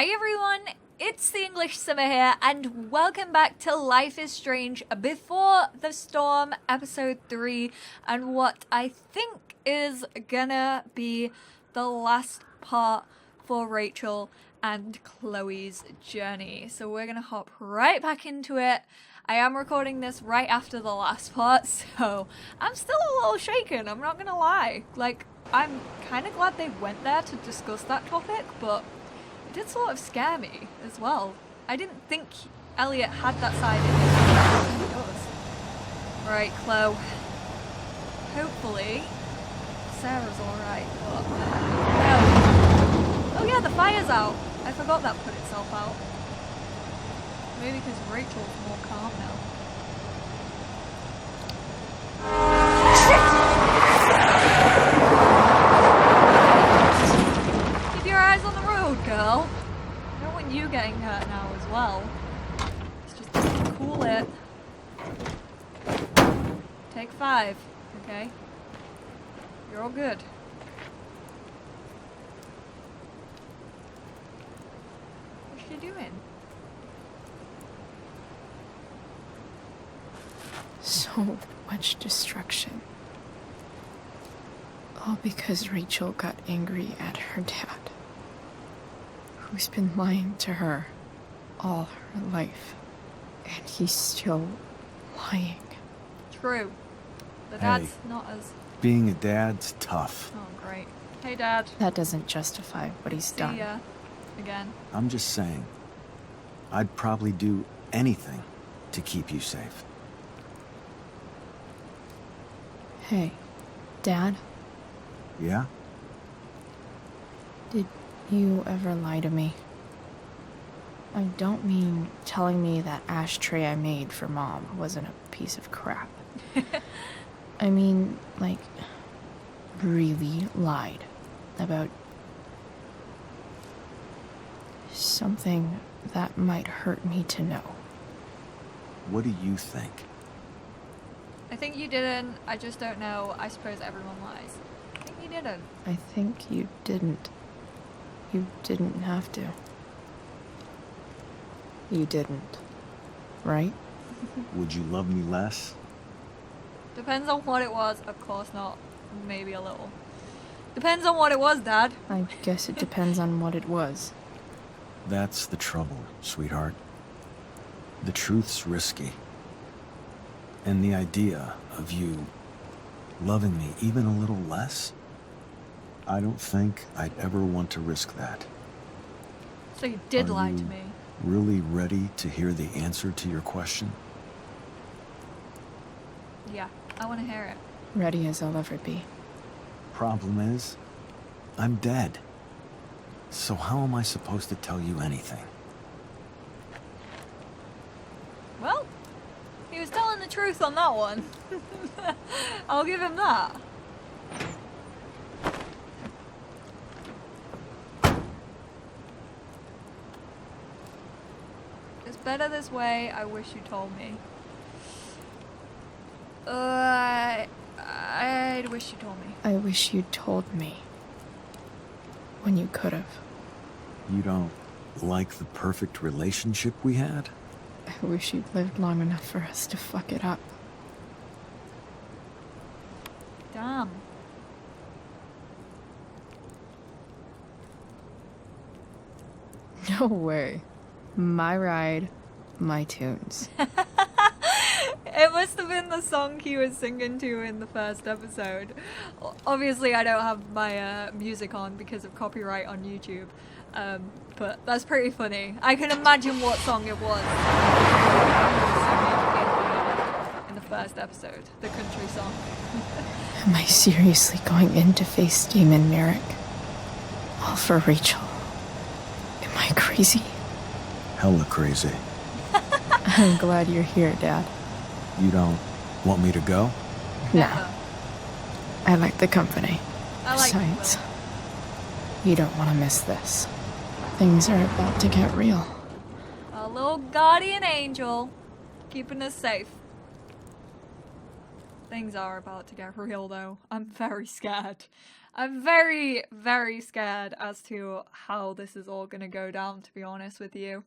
Hi everyone, it's the EnglishSimmer here, and welcome back to Life is Strange Before the Storm, episode 3, and what I think is gonna be the last part for Rachel and Chloe's journey. So we're gonna hop right back into it. I am recording this right after the last part, so I'm still a little shaken, I'm not gonna lie. Like, I'm kind of glad they went there to discuss that topic, but it did sort of scare me as well. I didn't think Elliot had that side in him. He does. Right, Chloe. Hopefully, Sarah's alright, but... Oh yeah, the fire's out. I forgot that put itself out. Maybe because Rachel's more calm now. Keep your eyes on the road, girl. I don't want you getting hurt now as well. Let's just cool it. Take 5, okay? You're all good. What's she doing? So much destruction. All because Rachel got angry at her dad, who's been lying to her all her life. And he's still lying. True. The dad's not as... Being a dad's tough. Oh, great. Hey, Dad. That doesn't justify what he's done. See ya. Again. I'm just saying, I'd probably do anything to keep you safe. Hey, Dad, Yeah? did you ever lie to me? I don't mean telling me that ashtray I made for Mom wasn't a piece of crap. I mean, like, really lied about something that might hurt me to know. What do you think? I think you didn't. I just don't know. I suppose everyone lies. I think you didn't. I think you didn't. You didn't have to. You didn't. Right? Would you love me less? Depends on what it was. Of course not. Maybe a little. Depends on what it was, Dad. I guess it depends on what it was. That's the trouble, sweetheart. The truth's risky. And the idea of you loving me even a little less, I don't think I'd ever want to risk that. So you did Are lie you to me. Really ready to hear the answer to your question? Yeah, I want to hear it. Ready as I'll ever be. Problem is, I'm dead. So how am I supposed to tell you anything? Well, he was telling the truth on that one. I'll give him that. It's better this way. I wish you told me. I'd wish you told me. I wish you'd told me. When you could have. You don't like the perfect relationship we had? I wish you'd lived long enough for us to fuck it up. Damn. No way. My ride, my tunes. It must have been the song he was singing to in the first episode. Obviously, I don't have my music on because of copyright on YouTube, but that's pretty funny. I can imagine what song it was in the first episode, the country song. Am I seriously going in to face Demon Merrick? All for Rachel. Am I crazy? Hella crazy. I'm glad you're here, Dad. You don't want me to go? No. I like the company. I like Besides, you don't want to miss this. Things are about to get real. a little guardian angel keeping us safe. Things are about to get real though. I'm very scared. I'm very, very scared as to how this is all gonna go down, to be honest with you.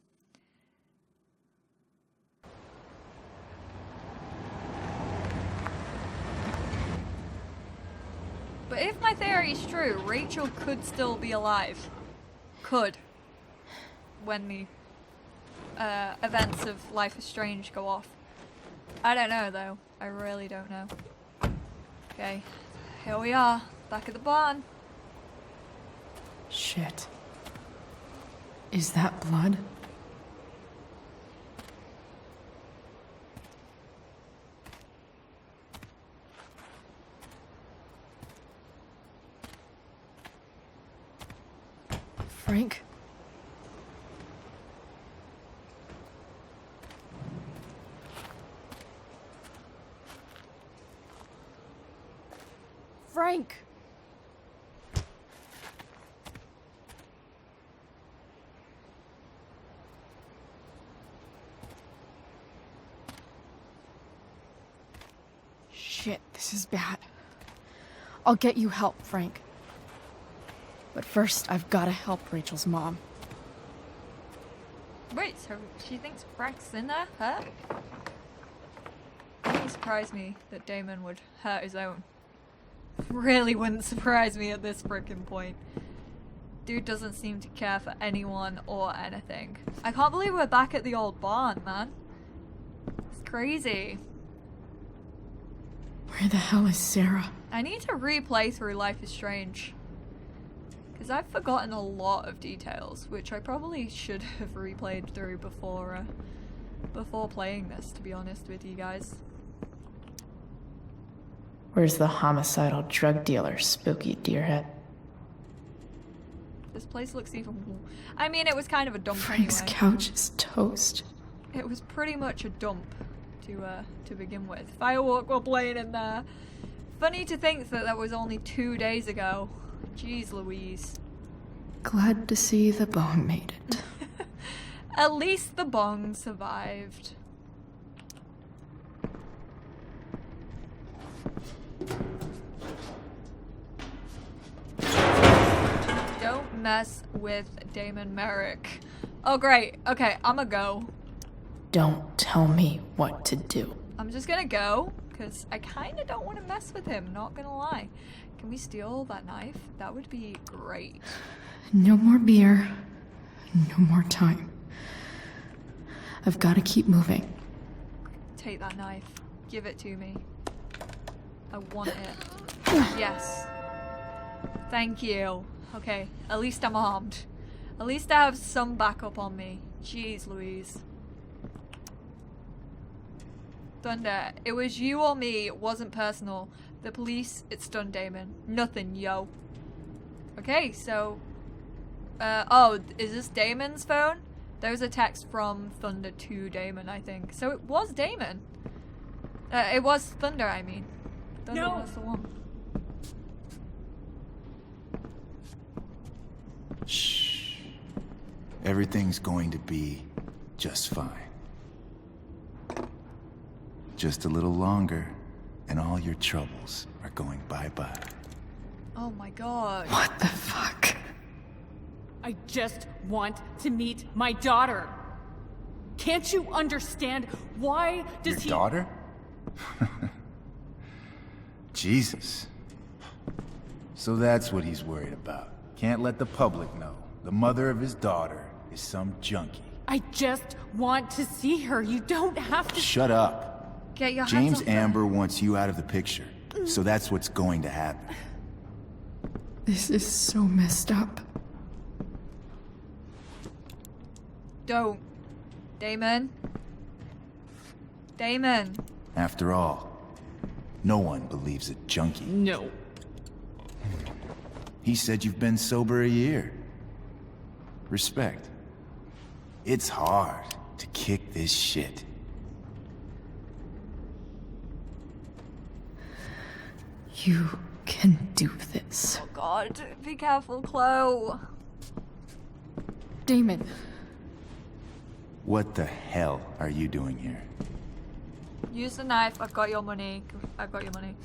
But if my theory is true, Rachel could still be alive. Could. When the events of Life is Strange go off. I don't know though. I really don't know. Okay, here we are, back at the barn. Shit. Is that blood? Frank? Frank! Shit, this is bad. I'll get you help, Frank. But first, I've gotta help Rachel's mom. Wait, so she thinks Frank's in there? Her? Wouldn't surprise me that Damon would hurt his own. Really wouldn't surprise me at this frickin' point. Dude doesn't seem to care for anyone or anything. I can't believe we're back at the old barn, man. It's crazy. Where the hell is Sarah? I need to replay through Life is Strange. Because I've forgotten a lot of details, which I probably should have replayed through before playing this, to be honest with you guys. Where's the homicidal drug dealer, Spooky Deerhead? This place looks even... I mean, it was kind of a dump Frank's anyway. couch is toast. It was pretty much a dump to begin with. Firework were playing in there. Funny to think that that was only 2 days ago. Jeez Louise. Glad to see the bong made it. At least the bong survived. Don't mess with Damon Merrick. Oh great, okay, I'ma go. Don't tell me what to do. I'm just gonna go, because I kinda don't want to mess with him, not gonna lie. Can we steal that knife? That would be great. No more beer. No more time. I've got to keep moving. Take that knife. Give it to me. I want it. Yes. Thank you. Okay, at least I'm armed. At least I have some backup on me. Jeez Louise. Thunder, it was you or me, it wasn't personal. The police, it's done, Damon. Nothing, yo. Okay, so... oh, is this Damon's phone? There was a text from Thunder to Damon, I think. So it was Damon. It was Thunder, I mean. Thunder was the one. Shh. Everything's going to be just fine. Just a little longer, and all your troubles are going bye-bye. Oh my god. What the fuck? I just want to meet my daughter. Can't you understand? Why does Your daughter? Jesus. So that's what he's worried about. Can't let the public know. The mother of his daughter is some junkie. I just want to see her. You don't have to. Shut up. Get your hands James off her. Amber wants you out of the picture. So that's what's going to happen. This is so messed up. Don't. Damon. Damon. After all, no one believes a junkie. No. He said you've been sober a year. Respect. It's hard to kick this shit. You can do this. Oh god. Be careful, Chloe. Damon. What the hell are you doing here? Use the knife. I've got your money. I've got your money.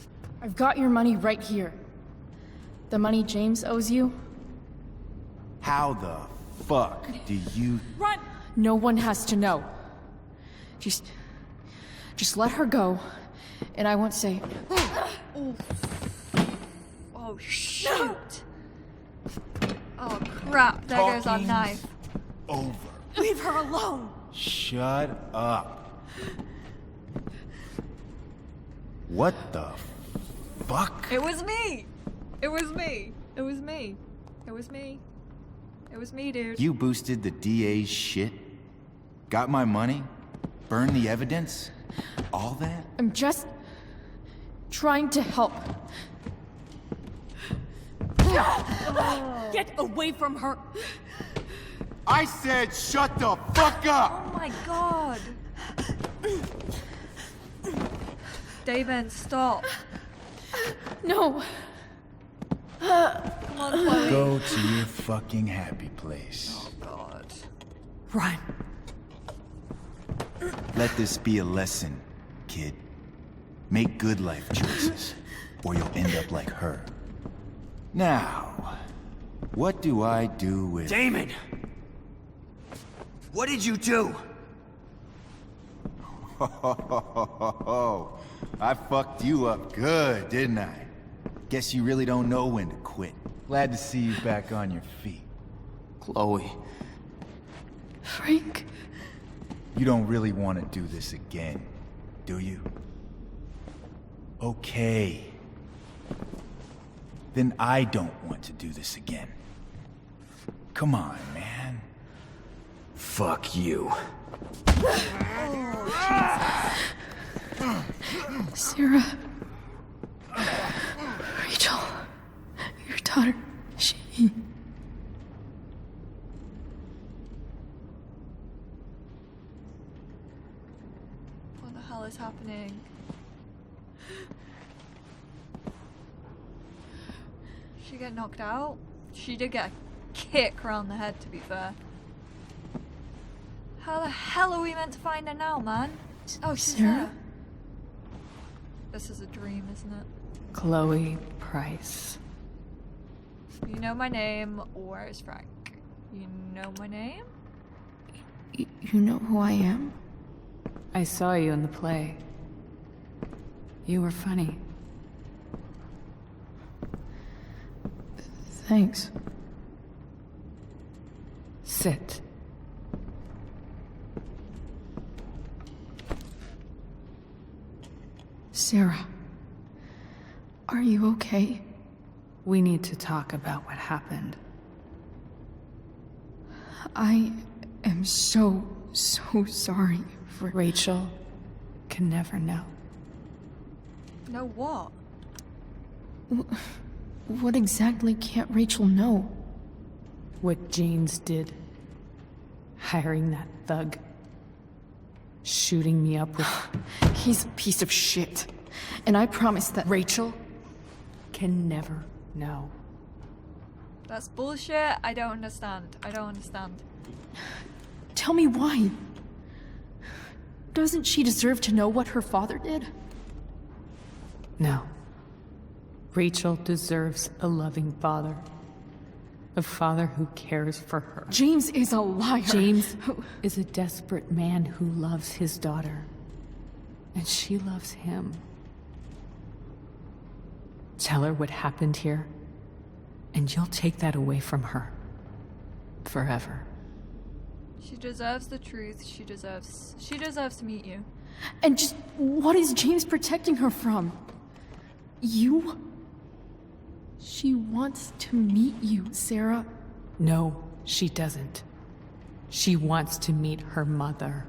I've got your money right here. The money James owes you? How the fuck do you... Run! No one has to know. Just let her go, and I won't say... Oh, shoot! Oh, crap. There goes our Talking's knife. over. Leave her alone! Shut up. What the fuck? It was me! It was me! It was me! It was me! It was me, dude. You boosted the DA's shit? Got my money? Burned the evidence? All that? I'm just... trying to help. Get away from her! I said shut the fuck up! Oh my god! Damon, stop. No! Come on, Chloe. Go to your fucking happy place. Oh god. Run! Let this be a lesson, kid. Make good life choices, or you'll end up like her. Now, what do I do with... Damon! What did you do? I fucked you up good, didn't I? Guess you really don't know when to quit. Glad to see you back on your feet. Chloe. Frank? You don't really want to do this again, do you? Okay. Then I don't want to do this again. Come on, man. Fuck you. Sarah. Rachel. Your daughter. She... What the hell is happening? She get knocked out? She did get a kick round the head, to be fair. How the hell are we meant to find her now, man? Oh, she's Sarah? there. This is a dream, isn't it? Chloe Price. You know my name, where's Frank? You know my name? You know who I am? I saw you in the play. You were funny. Thanks. Sit. Sarah. Are you okay? We need to talk about what happened. I am so sorry for... Rachel can never know. Know what? What exactly can't Rachel know? What James did. Hiring that thug. Shooting me up with... He's a piece of shit. And I promise that... Rachel can never know. That's bullshit. I don't understand. I don't understand. Tell me why. Doesn't she deserve to know what her father did? No. Rachel deserves a loving father. A father who cares for her. James is a liar. James is a desperate man who loves his daughter. And she loves him. Tell her what happened here, and you'll take that away from her. Forever. She deserves the truth. She deserves to meet you. And just what is James protecting her from? You? She wants to meet you, Sarah. No, she doesn't. She wants to meet her mother.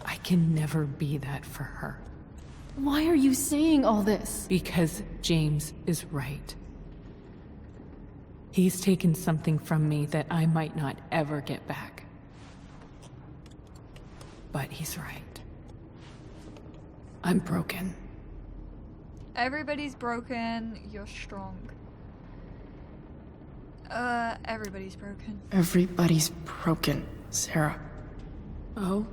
I can never be that for her. Why are you saying all this? Because James is right. He's taken something from me that I might not ever get back. But he's right. I'm broken. Everybody's broken. You're strong. Everybody's broken. Everybody's broken, Sarah. Oh?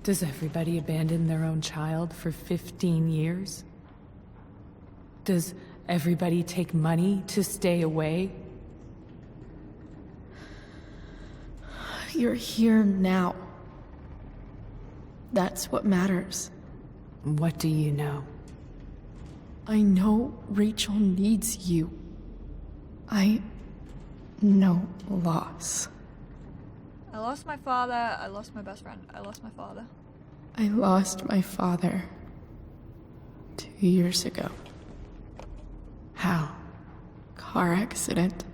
Does everybody abandon their own child for 15 years? Does Everybody take money to stay away? You're here now. That's what matters. What do you know? I know Rachel needs you. I know loss. I lost my father, I lost my best friend, I lost my father. I lost my father 2 years ago. How? Car accident.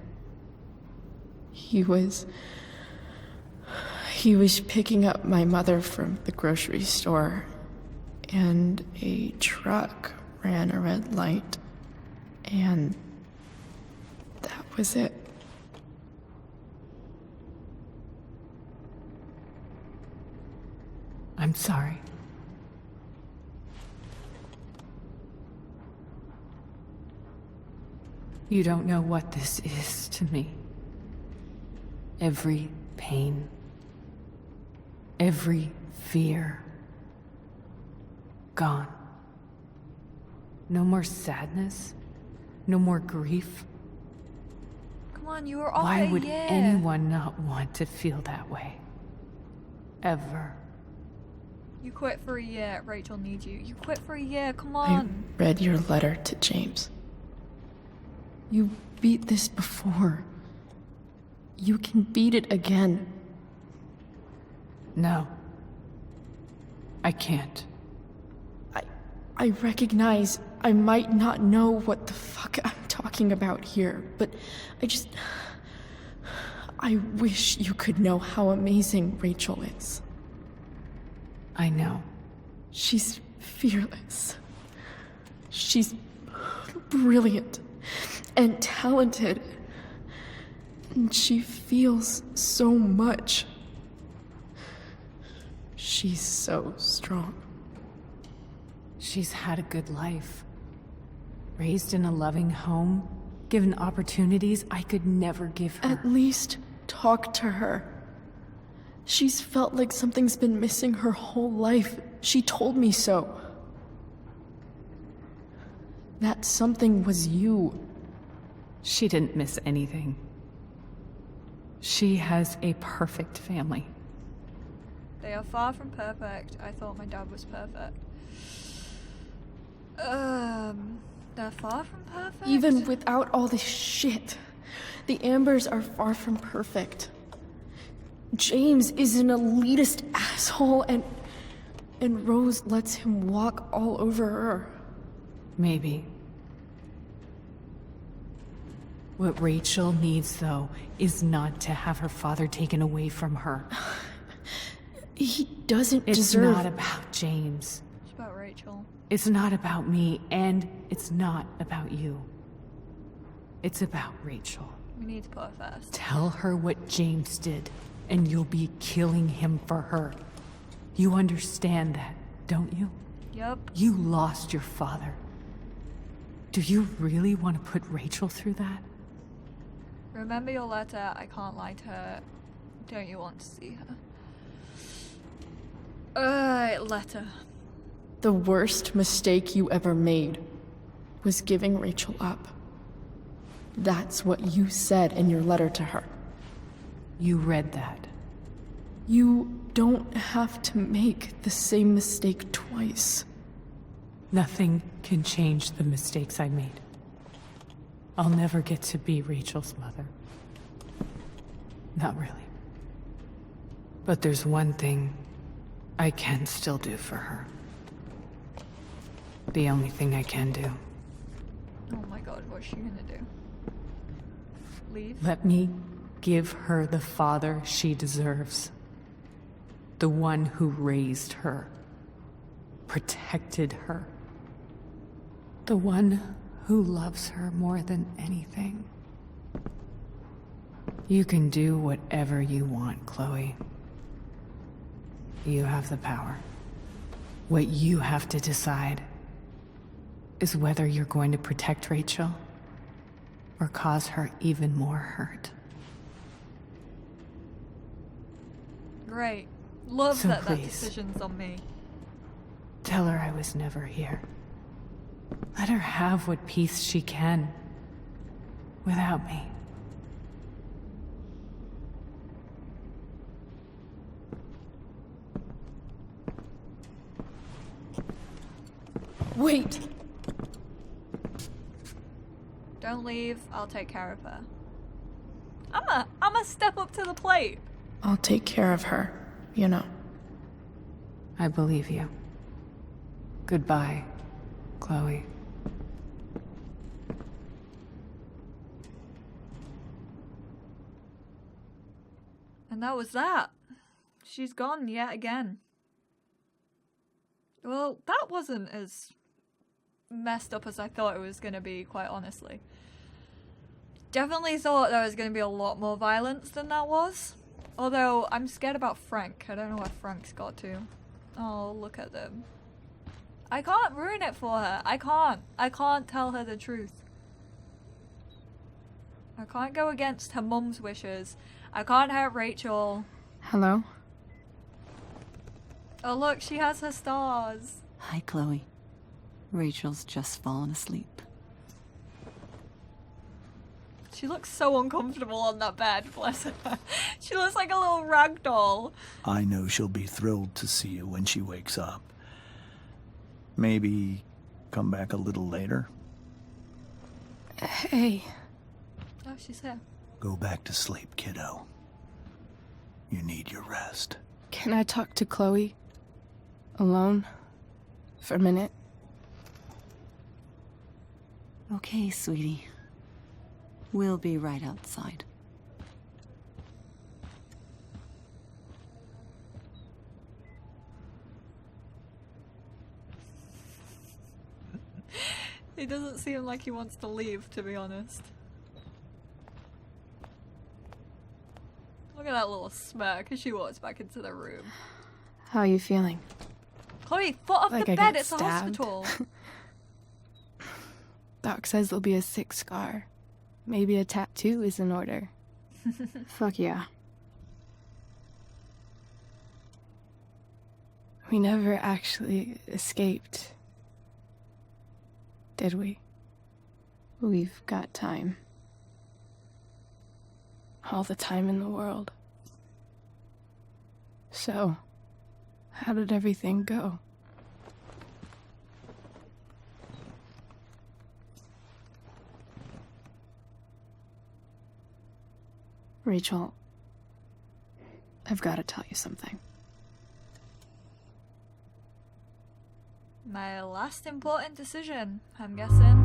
He was picking up my mother from the grocery store, and a truck ran a red light, and that was it. I'm sorry. You don't know what this is to me. Every pain, every fear, gone. No more sadness, no more grief. Come on, you were off Why a would year. anyone not want to feel that way? Ever. You quit for a year, Rachel needs you. You quit for a year, come I on. read your letter to James. You beat this before. You can beat it again. No. I can't. I recognize I might not know what the fuck I'm talking about here, but I wish you could know how amazing Rachel is. I know. She's fearless. She's brilliant and talented. And she feels so much. She's so strong. She's had a good life. Raised in a loving home, given opportunities I could never give her. At least talk to her. She's felt like something's been missing her whole life. She told me so. That something was you. She didn't miss anything. She has a perfect family. They are far from perfect. I thought my dad was perfect. They're far from perfect? Even without all this shit, the Ambers are far from perfect. James is an elitist asshole, and Rose lets him walk all over her. Maybe. What Rachel needs, though, is not to have her father taken away from her. He doesn't It's deserve... not about James. It's about Rachel. It's not about me, and it's not about you. It's about Rachel. We need to put her first. Tell her what James did, and you'll be killing him for her. You understand that, don't you? Yep. You lost your father. Do you really want to put Rachel through that? Remember your letter. I can't lie to her. Don't you want to see her? Letter. The worst mistake you ever made was giving Rachel up. That's what you said in your letter to her. You read that. You don't have to make the same mistake twice. Nothing can change the mistakes I made. I'll never get to be Rachel's mother. Not really. But there's one thing I can still do for her. The only thing I can do. Oh my god, what's she gonna do? Leave? Let me give her the father she deserves. The one who raised her, protected her. The one who loves her more than anything. You can do whatever you want, Chloe. You have the power. What you have to decide is whether you're going to protect Rachel or cause her even more hurt. Great. Love So that please. decision's on me. Tell her I was never here. Let her have what peace she can. Without me. Wait! Don't leave. I'll take care of her. I'ma step up to the plate. I'll take care of her, you know. I believe you. Goodbye, Chloe. And that was that. She's gone yet again. Well, that wasn't as messed up as I thought it was going to be, quite honestly. Definitely thought there was going to be a lot more violence than that was. Although, I'm scared about Frank. I don't know what Frank's got to. Oh, look at them. I can't ruin it for her. I can't tell her the truth. I can't go against her mum's wishes. I can't hurt Rachel. Hello? Oh look, she has her stars. Hi, Chloe. Rachel's just fallen asleep. She looks so uncomfortable on that bed, bless her. She looks like a little rag doll. I know she'll be thrilled to see you when she wakes up. Maybe come back a little later? Hey. Oh, she's here. Go back to sleep, kiddo. You need your rest. Can I talk to Chloe? Alone? For a minute? Okay, sweetie. We'll be right outside. He doesn't seem like he wants to leave, to be honest. Look at that little smirk as she walks back into the room. How are you feeling? Chloe, foot off Like the I bed, got it's a stabbed? hospital. Doc says there'll be a sick scar. Maybe a tattoo is in order. Fuck yeah. We never actually escaped. Did we? We've got time. All the time in the world. So, how did everything go? Rachel, I've got to tell you something. My last important decision, I'm guessing.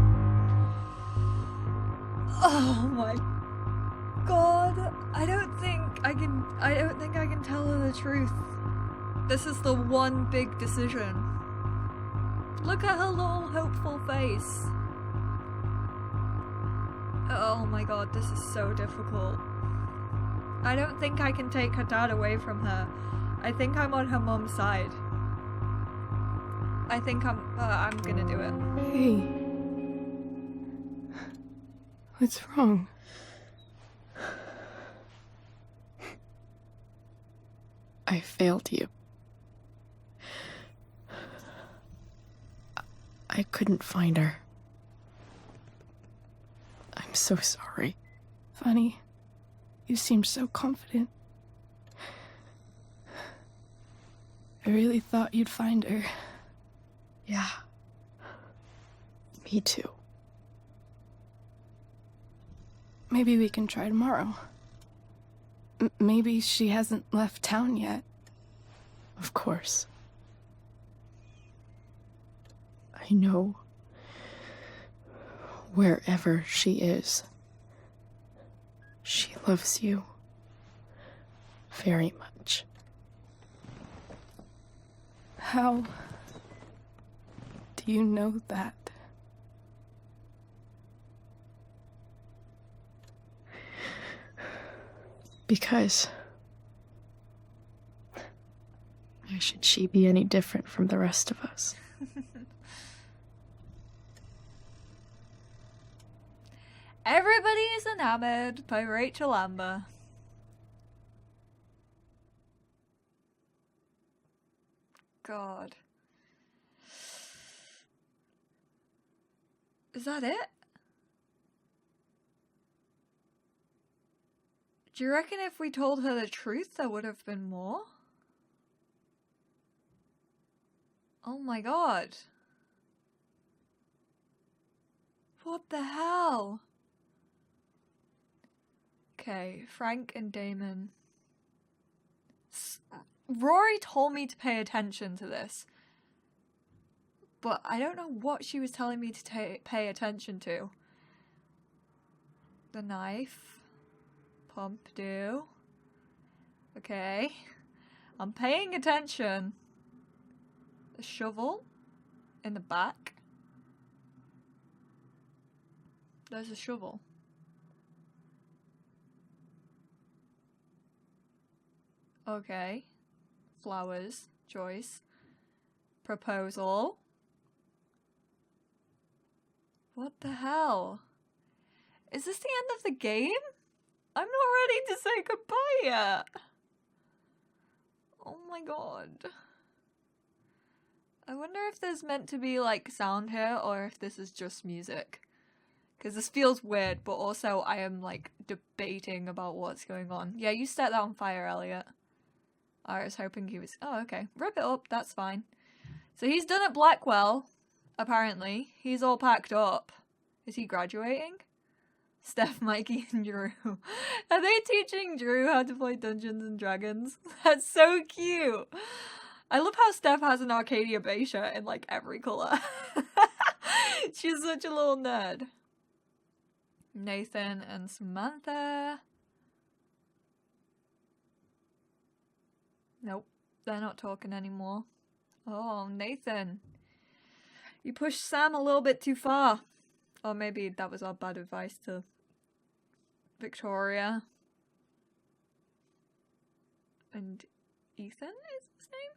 Oh my god. I don't think I can tell her the truth. This is the one big decision. Look at her little hopeful face. Oh my god, this is so difficult. I don't think I can take her dad away from her. I think I'm on her mum's side. I think I'm gonna do it. Hey. What's wrong? I failed you. I couldn't find her. I'm so sorry. Funny. You seem so confident. I really thought you'd find her. Yeah. Me too. Maybe we can try tomorrow. Maybe she hasn't left town yet. Of course. I know. Wherever she is, she loves you very much. How do you know that? Because why should she be any different from the rest of us? Everybody is enamored by Rachel Amber. God. Is that it? Do you reckon if we told her the truth, there would have been more? Oh my god. What the hell? Okay, Frank and Damon. Rory told me to pay attention to this. But I don't know what she was telling me to pay attention to. The knife. Pompidou. Okay. I'm paying attention. The shovel. In the back. There's a shovel. Okay. Flowers. Choice. Proposal. What the hell? Is this the end of the game? I'm not ready to say goodbye yet. Oh my god. I wonder if there's meant to be like sound here or if this is just music. Because this feels weird, but also I am like debating about what's going on. Yeah, you set that on fire, Elliot. I was hoping he was... Oh, okay. Rip it up, that's fine. So he's done at Blackwell, apparently. He's all packed up. Is he graduating? Steph, Mikey, and Drew. Are they teaching Drew how to play Dungeons and Dragons? That's so cute. I love how Steph has an Arcadia Bay shirt in like every colour. She's such a little nerd. Nathan and Samantha. Nope, they're not talking anymore. Oh, Nathan. You pushed Sam a little bit too far. Or maybe that was our bad advice to Victoria. And Ethan is his name?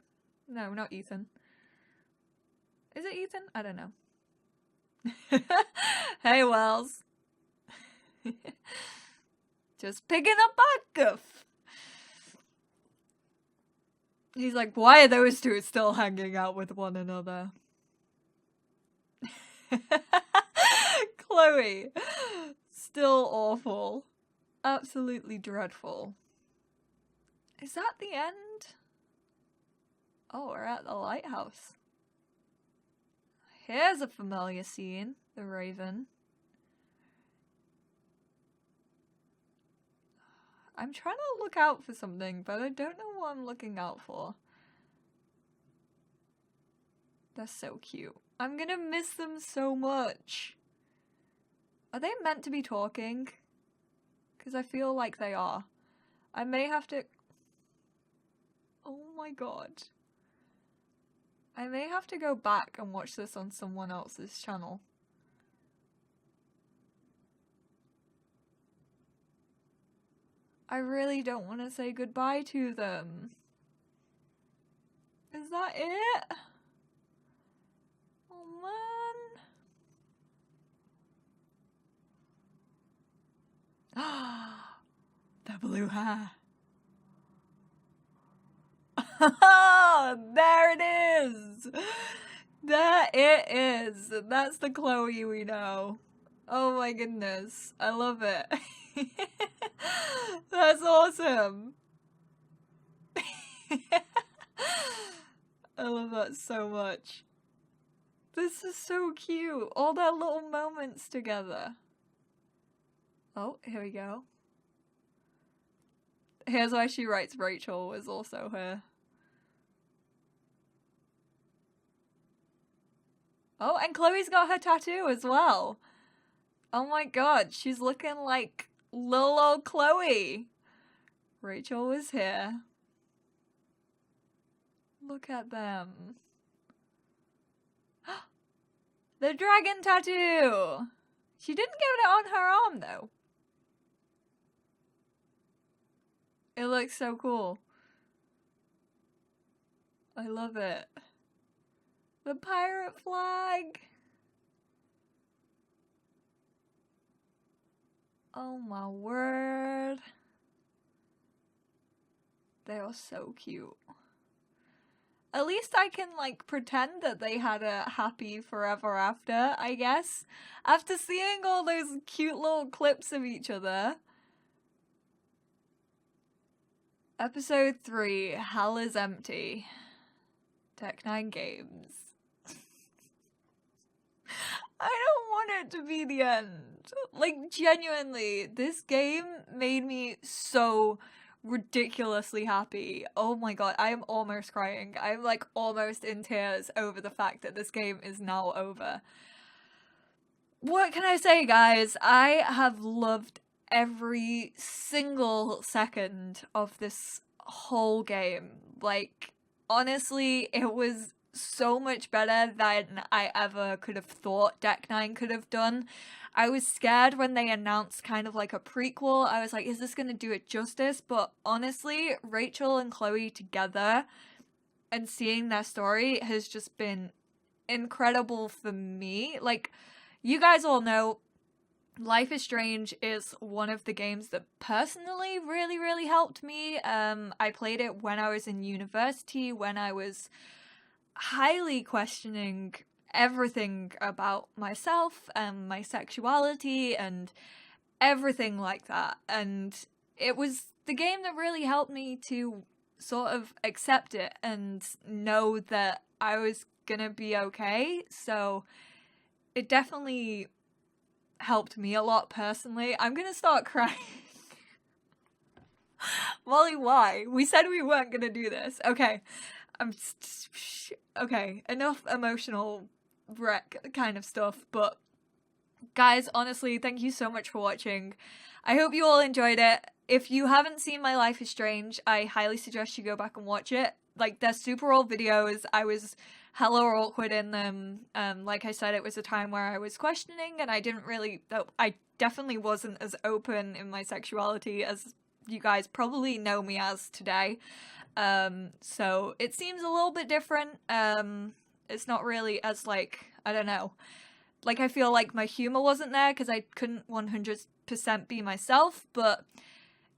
No, not Ethan. Is it Ethan? I don't know. Hey, Wells. Just picking up our goof. He's like, why are those two still hanging out with one another? Chloe. Still awful. Absolutely dreadful. Is that the end? Oh, we're at the lighthouse. Here's a familiar scene. The Raven. I'm trying to look out for something, but I don't know what I'm looking out for. They're so cute. I'm gonna miss them so much. Are they meant to be talking? Because I feel like they are. I may have to... Oh my god. I may have to go back and watch this on someone else's channel. I really don't want to say goodbye to them. Is that it? Oh man. The blue hair. There it is. There it is. That's the Chloe we know. Oh my goodness. I love it. That's awesome. I love that so much. This is so cute. All their little moments together. Oh, here we go. Here's why she writes Rachel was also her. Oh, and Chloe's got her tattoo as well. Oh my god, she's looking like little old Chloe. Rachel was here. Look at them. The dragon tattoo! She didn't get it on her arm though. It looks so cool. I love it. The pirate flag! Oh my word. They are so cute. at least I can, like, pretend that they had a happy forever after, I guess. After seeing all those cute little clips of each other. Episode 3, Hell is Empty. Tech 9 Games. I don't want it to be the end. Like, genuinely, this game made me so ridiculously happy. Oh my god, I am almost crying. I'm like almost in tears over the fact that this game is now over. What can I say, guys? I have loved every single second of this whole game. Like, honestly, it was so much better than I ever could have thought Deck 9 could have done. I was scared when they announced kind of like a prequel. I was like, is this going to do it justice? But honestly, Rachel and Chloe together and seeing their story has just been incredible for me. Like, you guys all know, Life is Strange is one of the games that personally really, really helped me. I played it when I was in university, when I was highly questioning everything about myself and my sexuality and everything like that. And it was the game that really helped me to sort of accept it and know that I was gonna be okay. So it definitely helped me a lot personally. I'm gonna start crying. Molly, why? We said we weren't gonna do this. Okay. Okay, enough emotional wreck kind of stuff, but guys, honestly, thank you so much for watching. I hope you all enjoyed it. If you haven't seen my Life is Strange, I highly suggest you go back and watch it. Like, they're super old videos. I was hella awkward in them. Like I said, it was a time where I was questioning and I definitely wasn't as open in my sexuality as you guys probably know me as today. So it seems a little bit different. It's not really as, like, I don't know. Like, I feel like my humor wasn't there because I couldn't 100% be myself, but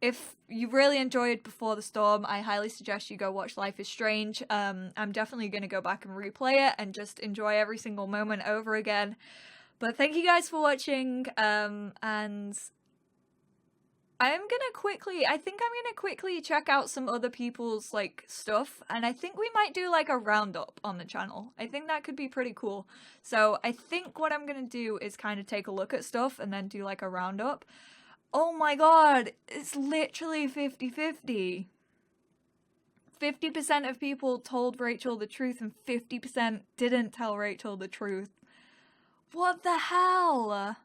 if you really enjoyed Before the Storm, I highly suggest you go watch Life is Strange. I'm definitely going to go back and replay it and just enjoy every single moment over again. But thank you guys for watching, and I think I'm gonna quickly check out some other people's, like, stuff, and I think we might do, like, a roundup on the channel. I think that could be pretty cool. So I think what I'm gonna do is kind of take a look at stuff and then do, like, a roundup. Oh my god, it's literally 50-50. 50% of people told Rachel the truth and 50% didn't tell Rachel the truth. What the hell?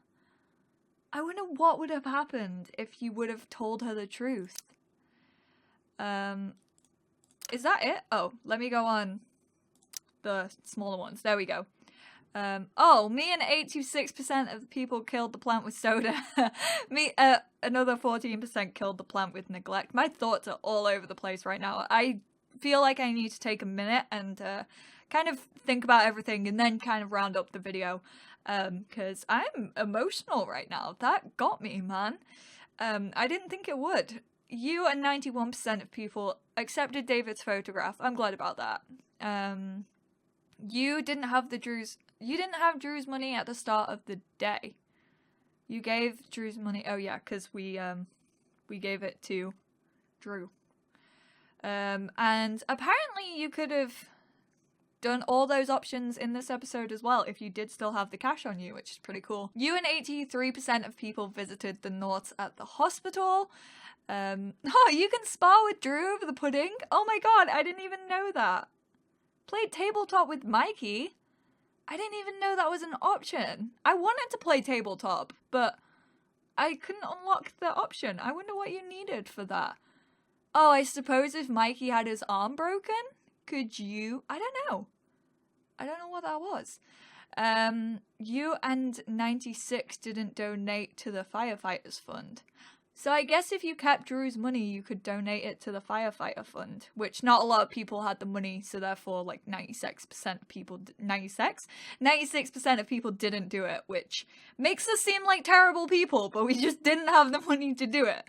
I wonder what would have happened if you would have told her the truth. Is that it? Oh, let me go on the smaller ones. There we go. Oh, me and 86% of the people killed the plant with soda. Another 14% killed the plant with neglect. My thoughts are all over the place right now. I feel like I need to take a minute and kind of think about everything and then kind of round up the video. Because I'm emotional right now. That got me, man. I didn't think it would. You and 91% of people accepted David's photograph. I'm glad about that. You didn't have Drew's money at the start of the day. You gave Drew's money. Oh yeah, because we gave it to Drew. And apparently you could have done all those options in this episode as well if you did still have the cash on you, which is pretty cool. You and 83% of people visited the Norts at the hospital. Oh, you can spar with Drew over the pudding? Oh my god, I didn't even know that. Played tabletop with Mikey? I didn't even know that was an option. I wanted to play tabletop, but I couldn't unlock the option. I wonder what you needed for that. Oh, I suppose if Mikey had his arm broken? Could you? I don't know. I don't know what that was. You and 96 didn't donate to the firefighters fund. So I guess if you kept Drew's money, you could donate it to the firefighter fund, which not a lot of people had the money, so therefore like 96% of people, 96% of people didn't do it, which makes us seem like terrible people, but we just didn't have the money to do it.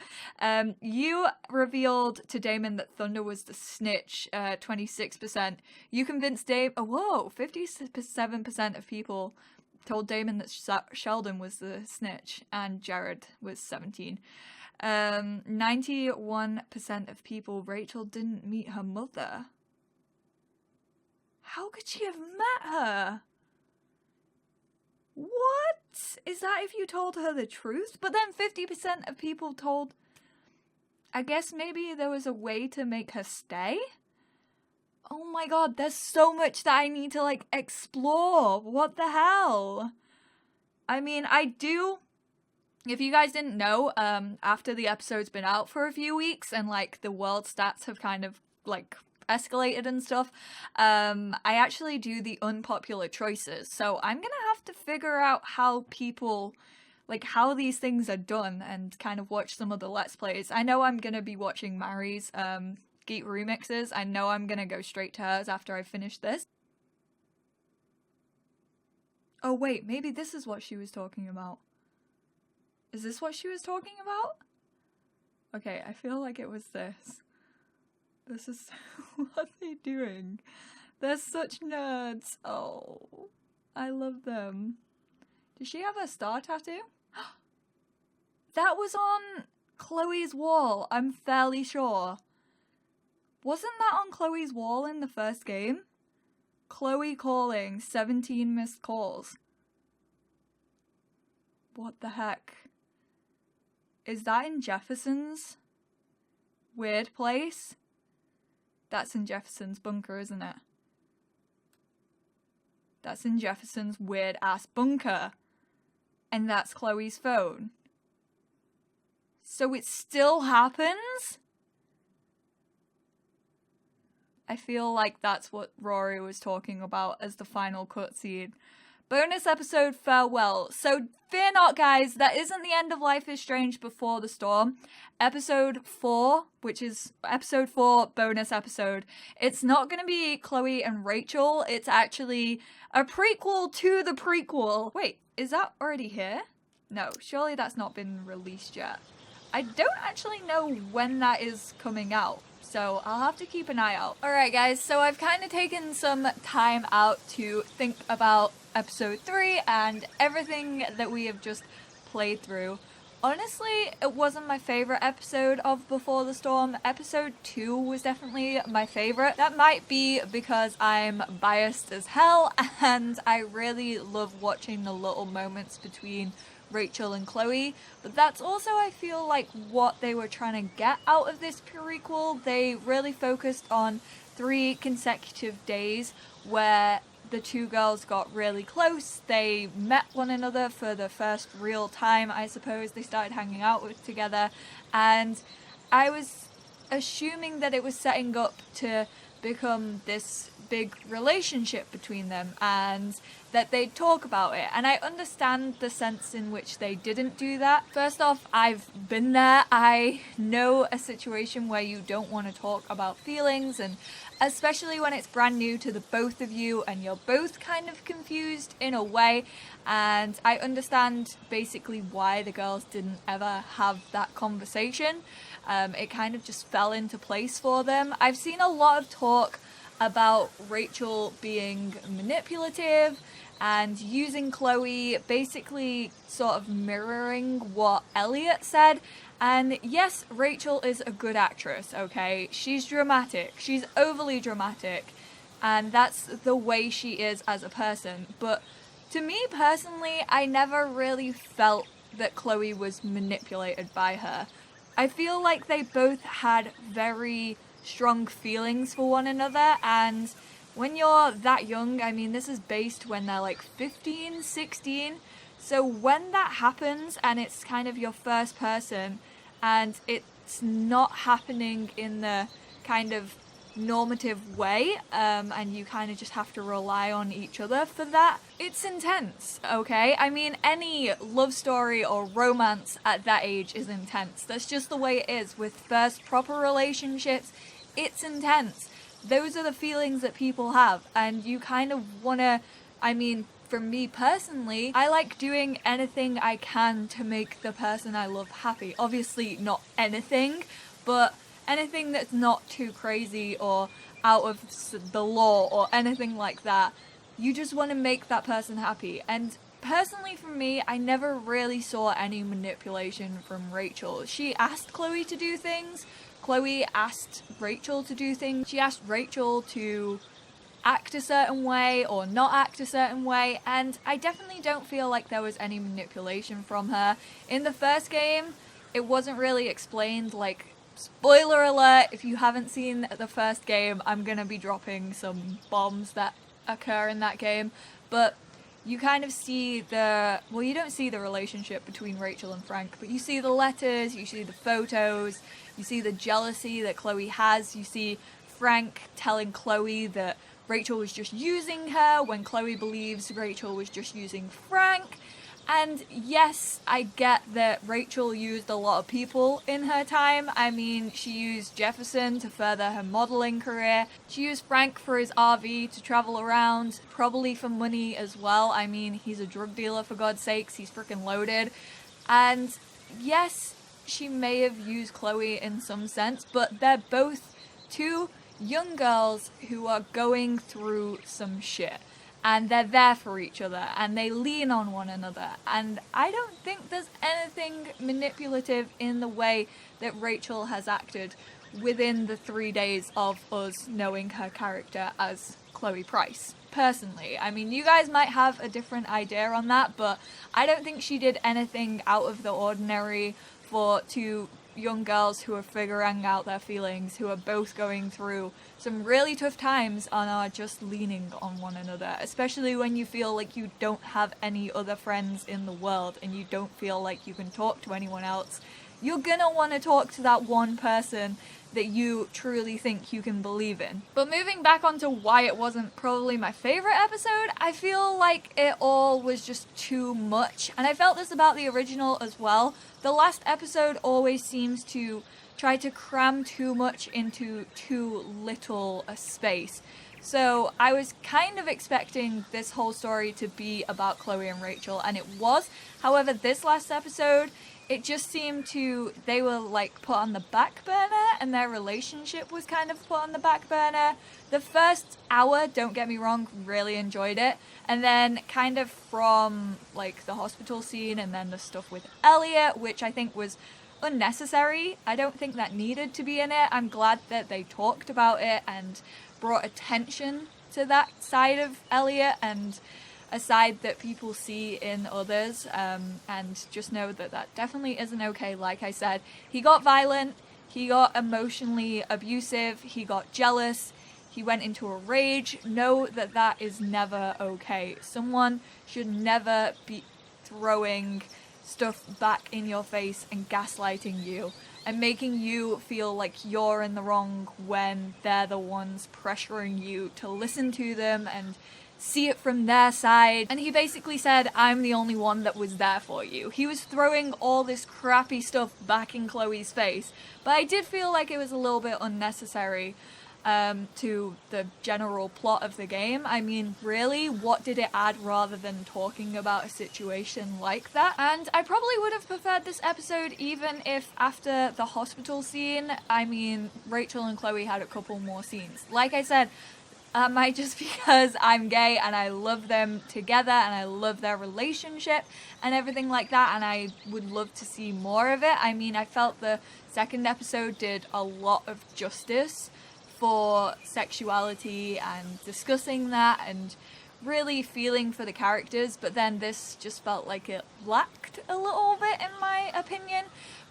You revealed to Damon that Thunder was the snitch, 26%. You convinced Damon, 57% of people told Damon that Sheldon was the snitch, and Jared was 17. 91% of people, Rachel didn't meet her mother. How could she have met her? What? Is that if you told her the truth? But then 50% of people told... I guess maybe there was a way to make her stay? Oh my god, there's so much that I need to, like, explore. What the hell? I mean, I do... If you guys didn't know, after the episode's been out for a few weeks and, like, the world stats have kind of, like, escalated and stuff, I actually do the unpopular choices. So I'm gonna have to figure out how people, like, how these things are done and kind of watch some of the Let's Plays. I know I'm gonna be watching Mari's, Geek remixes. I know I'm gonna go straight to hers after I finish this. Oh wait, maybe this is what she was talking about. Is this what she was talking about? Okay, I feel like it was this. This is... What are they doing? They're such nerds. Oh, I love them. Does she have a star tattoo? That was on Chloe's wall, I'm fairly sure. Wasn't that on Chloe's wall in the first game? Chloe calling, 17 missed calls. What the heck? Is that in Jefferson's weird place? That's in Jefferson's bunker, isn't it? That's in Jefferson's weird ass bunker. And that's Chloe's phone. So it still happens? I feel like that's what Rory was talking about as the final cutscene. Bonus episode farewell. So fear not, guys, that isn't the end of Life is Strange Before the Storm. Episode 4, which is episode 4 bonus episode, it's not going to be Chloe and Rachel. It's actually a prequel to the prequel. Wait, is that already here? No, surely that's not been released yet. I don't actually know when that is coming out, so I'll have to keep an eye out. Alright guys, so I've kind of taken some time out to think about episode 3 and everything that we have just played through. Honestly, it wasn't my favorite episode of Before the Storm. Episode 2 was definitely my favorite. That might be because I'm biased as hell and I really love watching the little moments between Rachel and Chloe, but that's also, I feel like, what they were trying to get out of this prequel. They really focused on 3 consecutive days where the two girls got really close. They met one another for the first real time, I suppose. They started hanging out together, and I was assuming that it was setting up to become this big relationship between them and that they'd talk about it, and I understand the sense in which they didn't do that. First off, I've been there. I know a situation where you don't want to talk about feelings, and especially when it's brand new to the both of you and you're both kind of confused in a way, and I understand basically why the girls didn't ever have that conversation. It kind of just fell into place for them. I've seen a lot of talk about Rachel being manipulative and using Chloe, basically sort of mirroring what Elliot said. And yes, Rachel is a good actress, okay? She's dramatic. She's overly dramatic. And that's the way she is as a person. But to me personally, I never really felt that Chloe was manipulated by her. I feel like they both had very strong feelings for one another, and when you're that young, I mean, this is based when they're like 15, 16, so when that happens and it's kind of your first person and it's not happening in the kind of normative way, and you kind of just have to rely on each other for that. It's intense, okay? I mean, any love story or romance at that age is intense. That's just the way it is. With first proper relationships, it's intense. Those are the feelings that people have, and you kind of want to, I mean, for me personally, I like doing anything I can to make the person I love happy. Obviously not anything, but anything that's not too crazy or out of the law or anything like that. You just want to make that person happy. And personally for me, I never really saw any manipulation from Rachel. She asked Chloe to do things. Chloe asked Rachel to do things. She asked Rachel to act a certain way or not act a certain way, and I definitely don't feel like there was any manipulation from her. In the first game, it wasn't really explained, like, spoiler alert, if you haven't seen the first game, I'm gonna be dropping some bombs that occur in that game, but you kind of see well, you don't see the relationship between Rachel and Frank, but you see the letters, you see the photos, you see the jealousy that Chloe has, you see Frank telling Chloe that Rachel was just using her when Chloe believes Rachel was just using Frank. And yes, I get that Rachel used a lot of people in her time. I mean, she used Jefferson to further her modeling career. She used Frank for his RV to travel around, probably for money as well. I mean, he's a drug dealer, for God's sakes. He's freaking loaded. And yes, she may have used Chloe in some sense, but they're both two young girls who are going through some shit, and they're there for each other, and they lean on one another, and I don't think there's anything manipulative in the way that Rachel has acted within the 3 days of us knowing her character as Chloe Price. Personally, I mean, you guys might have a different idea on that, but I don't think she did anything out of the ordinary for two young girls who are figuring out their feelings, who are both going through some really tough times and are just leaning on one another, especially when you feel like you don't have any other friends in the world and you don't feel like you can talk to anyone else. You're gonna want to talk to that one person that you truly think you can believe in. But moving back onto why it wasn't probably my favorite episode, I feel like it all was just too much, and I felt this about the original as well. The last episode always seems to try to cram too much into too little a space. So I was kind of expecting this whole story to be about Chloe and Rachel, and it was. However, this last episode, it just seemed they were like put on the back burner, and their relationship was kind of put on the back burner. The first hour, don't get me wrong, really enjoyed it. And then kind of from like the hospital scene and then the stuff with Elliot, which I think was unnecessary. I don't think that needed to be in it. I'm glad that they talked about it and brought attention to that side of Elliot and a side that people see in others, and just know that that definitely isn't okay. Like I said, he got violent, he got emotionally abusive, he got jealous, he went into a rage. Know that that is never okay. Someone should never be throwing stuff back in your face and gaslighting you and making you feel like you're in the wrong when they're the ones pressuring you to listen to them and see it from their side. And he basically said, I'm the only one that was there for you. He was throwing all this crappy stuff back in Chloe's face, but I did feel like it was a little bit unnecessary to the general plot of the game. I mean, really, what did it add rather than talking about a situation like that? And I probably would have preferred this episode even if after the hospital scene, I mean, Rachel and Chloe had a couple more scenes. Like I said, might just because I'm gay and I love them together and I love their relationship and everything like that, and I would love to see more of it. I mean, I felt the second episode did a lot of justice for sexuality and discussing that and really feeling for the characters, but then this just felt like it lacked a little bit in my opinion.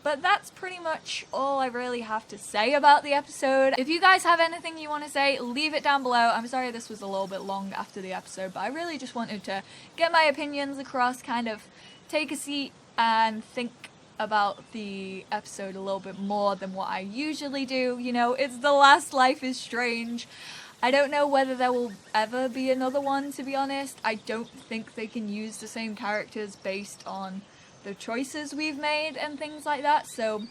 But that's pretty much all I really have to say about the episode. If you guys have anything you want to say, leave it down below. I'm sorry this was a little bit long after the episode, but I really just wanted to get my opinions across, kind of take a seat and think about the episode a little bit more than what I usually do. You know, it's the last Life is Strange. I don't know whether there will ever be another one, to be honest. I don't think they can use the same characters based on the choices we've made and things like that, so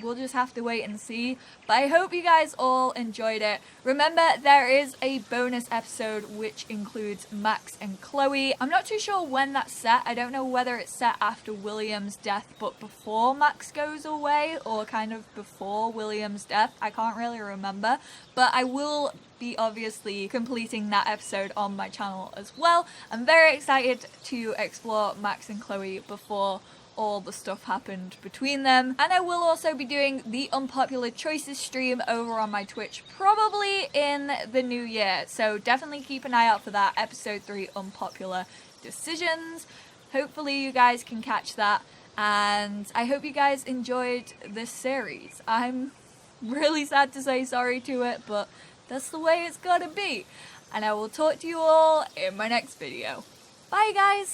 we'll just have to wait and see. But I hope you guys all enjoyed it. Remember, there is a bonus episode which includes Max and Chloe. I'm not too sure when that's set. I don't know whether it's set after William's death but before Max goes away, or kind of before William's death. I can't really remember, but I will be obviously completing that episode on my channel as well. I'm very excited to explore Max and Chloe before all the stuff happened between them. And I will also be doing the Unpopular Choices stream over on my Twitch probably in the new year, so definitely keep an eye out for that, episode 3 Unpopular Decisions. Hopefully you guys can catch that, and I hope you guys enjoyed this series. I'm really sad to say sorry to it, but that's the way it's gotta be. And I will talk to you all in my next video. Bye guys!